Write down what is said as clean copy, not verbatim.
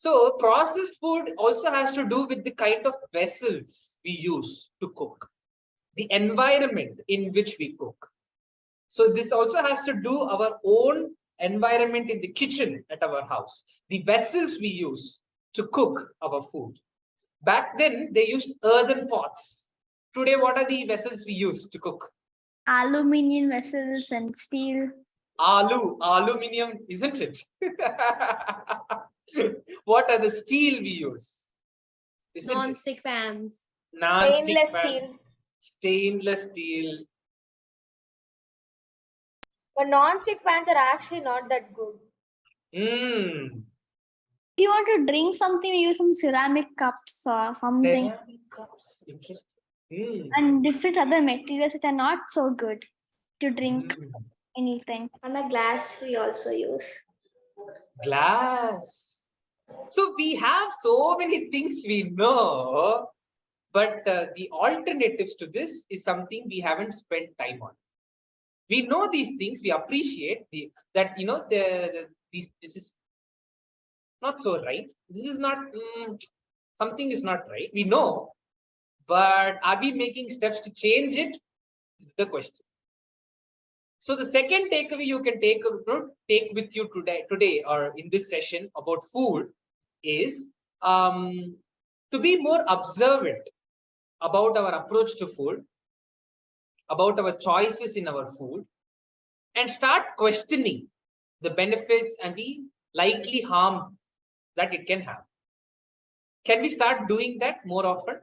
So processed food also has to do with the kind of vessels we use to cook, the environment in which we cook. So this also has to do our own environment in the kitchen at our house, the vessels we use to cook our food. Back then, they used earthen pots. Today, what are the vessels we use to cook? Aluminium vessels and steel. Aluminium, isn't it? What are the steel we use? Non-stick pans. Non-stick Stainless pans. steel. Stainless steel. But non-stick pans are actually not that good. Mm. If you want to drink something, you use some ceramic cups or something. Ceramic cups. Interesting. Mm. And different other materials that are not so good to drink Mm. anything. And the glass we also use. Glass. So we have so many things we know, but the alternatives to this is something we haven't spent time on. We know these things, we appreciate that this is not so right. This is not something is not right. We know, but are we making steps to change it? Is the question. So the second takeaway you can take with you today or in this session about food is to be more observant about our approach to food, about our choices in our food, and start questioning the benefits and the likely harm that it can have. Can we start doing that more often?